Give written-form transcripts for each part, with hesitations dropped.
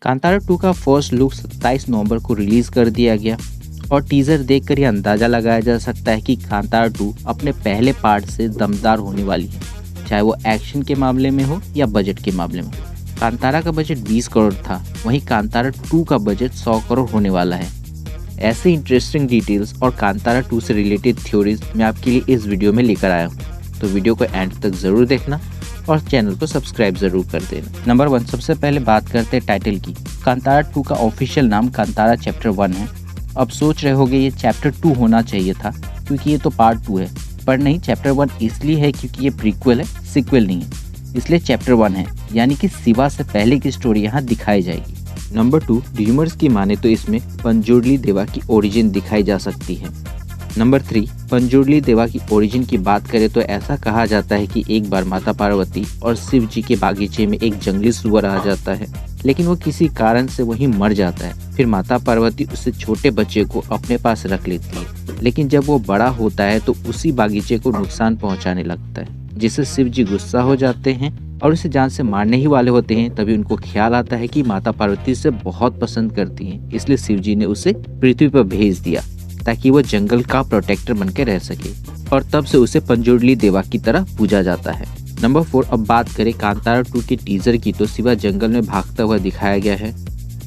कांतारा 2 का first look 27 नवंबर को release कर दिया गया और टीजर देखकर यह अंदाजा लगाया जा सकता है कि कांतारा 2 अपने पहले पार्ट से दमदार होने वाली है, चाहे वो एक्शन के मामले में हो या बजट के मामले में। कांतारा का बजट 20 करोड़ था, वहीं कांतारा 2 का बजट 100 करोड़ होने वाला है। ऐसे इंटरेस्टिंग डिटेल्स और कांतारा 2 से रिलेटेड थ्योरीज मैं आपके लिए इस वीडियो में लेकर आया हूँ, तो वीडियो को एंड तक ज़रूर देखना और चैनल को सब्सक्राइब ज़रूर कर देना। नंबर 1, सबसे पहले बात करते हैं टाइटल की। कांतारा 2 का ऑफिशियल नाम कांतारा चैप्टर 1 है। अब सोच रहे होगे ये चैप्टर 2 होना चाहिए था क्योंकि ये तो पार्ट 2 है, पर नहीं, चैप्टर 1 इसलिए है क्योंकि ये प्रीक्वल है, सीक्वल नहीं है, इसलिए चैप्टर 1 है, यानी कि शिवा से पहले की स्टोरी यहाँ दिखाई जाएगी। नंबर 2, र्यूमर्स की माने तो इसमें पंजुर्ली देवा की ओरिजिन दिखाई जा सकती है। नंबर 3, पंजुर्ली देवा की ओरिजिन की बात करें तो ऐसा कहा जाता है कि एक बार माता पार्वती और शिव जी के बागीचे में एक जंगली सुअर आ जाता है, लेकिन वो किसी कारण से वहीं मर जाता है। फिर माता पार्वती उस छोटे बच्चे को अपने पास रख लेती है, लेकिन जब वो बड़ा होता है तो उसी बागीचे को नुकसान पहुंचाने लगता है, जिससे शिव जी गुस्सा हो जाते हैं और उसे जान से मारने ही वाले होते हैं। तभी उनको ख्याल आता है कि माता पार्वती उसे बहुत पसंद करती हैं, इसलिए शिव जी ने उसे पृथ्वी पर भेज दिया ताकि वो जंगल का प्रोटेक्टर बनकर रह सके, और तब से उसे पंजुर्ली देवा की तरह पूजा जाता है। नंबर 4, अब बात करें कांतारा 2 के टीजर की तो शिवा जंगल में भागता हुआ दिखाया गया है।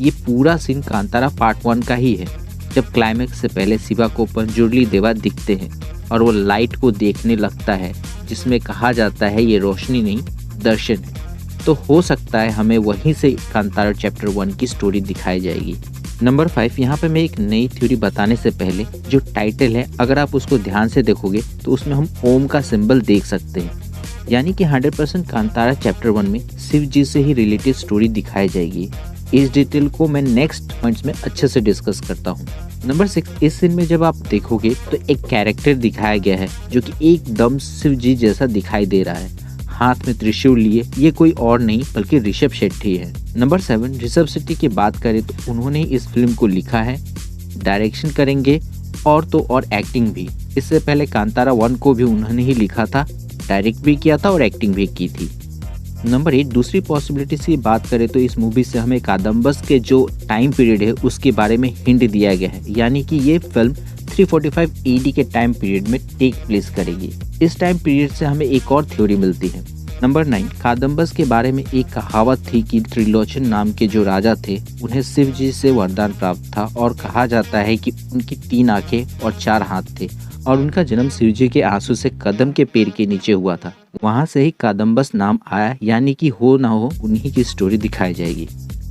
ये पूरा सीन कांतारा पार्ट 1 का ही है, जब क्लाइमेक्स से पहले शिवा को पंजुर्ली देवा दिखते हैं और वो लाइट को देखने लगता है, जिसमें कहा जाता है ये रोशनी नहीं दर्शन है। तो हो सकता है हमें वहीं से कांतारा चैप्टर 1 की स्टोरी दिखाई जाएगी। नंबर 5, यहाँ पे मैं एक नई थ्योरी बताने से पहले जो टाइटल है, अगर आप उसको ध्यान से देखोगे तो उसमें हम ओम का सिंबल देख सकते हैं, यानी कि 100% कांतारा चैप्टर 1 में शिव जी से ही रिलेटेड स्टोरी दिखाई जाएगी। इस डिटेल को मैं नेक्स्ट पॉइंट्स में अच्छे से डिस्कस करता हूँ। नंबर 6, इस सीन में जब आप देखोगे तो एक कैरेक्टर दिखाया गया है जो कि एकदम शिव जी जैसा दिखाई दे रहा है, हाथ में त्रिशूल लिए। ये कोई और नहीं बल्कि ऋषभ शेट्टी है। नंबर 7, ऋषभ शेट्टी की बात करें तो उन्होंने इस फिल्म को लिखा है, डायरेक्शन करेंगे और तो और एक्टिंग भी। इससे पहले कांतारा 1 को भी उन्होंने ही लिखा था, डायरेक्ट भी किया था और एक्टिंग भी की थी। नंबर 8, दूसरी पॉसिबिलिटी से बात करें तो इस मूवी से हमें कादम्बस के जो टाइम पीरियड है उसके बारे में हिंट दिया गया है, यानी कि ये फिल्म 345 AD के टाइम पीरियड में टेक प्लेस करेगी। इस टाइम पीरियड से हमें एक और थ्योरी मिलती है। नंबर 9, कादम्बस के बारे में एक कहावत थी कि त्रिलोचन नाम के जो राजा थे उन्हें शिव जी से वरदान प्राप्त था, और कहा जाता है कि उनकी 3 आंखें और 4 हाथ थे और उनका जन्म शिव जी के आंसू से कदम के पेड़ के नीचे हुआ था। वहां से ही कादम्बस नाम आया, यानी कि हो ना हो उन्हीं की स्टोरी दिखाई जाएगी।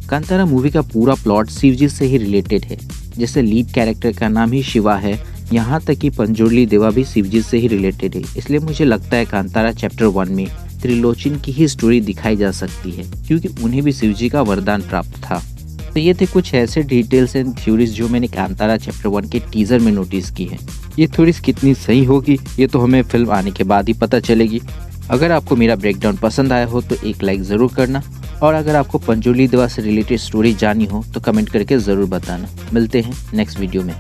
कांतारा मूवी का पूरा प्लॉट शिव जी से ही रिलेटेड है, जैसे लीड कैरेक्टर का नाम ही शिवा है, यहाँ तक कि पंजुर्ली देवा भी शिव जी से ही रिलेटेड है। इसलिए मुझे लगता है कांतारा चैप्टर 1 में त्रिलोचन की ही स्टोरी दिखाई जा सकती है, क्योंकि उन्हें भी शिव जी का वरदान प्राप्त था। तो ये थे कुछ ऐसे डिटेल्स एंड थ्योरीज जो मैंने कांतारा चैप्टर 1 के टीजर में नोटिस की है। ये थ्योरीज कितनी सही होगी ये तो हमें फिल्म आने के बाद ही पता चलेगी। अगर आपको मेरा ब्रेकडाउन पसंद आया हो तो एक लाइक ज़रूर करना, और अगर आपको पंजुर्ली देवा से रिलेटेड स्टोरी जानी हो तो कमेंट करके ज़रूर बताना। मिलते हैं नेक्स्ट वीडियो में।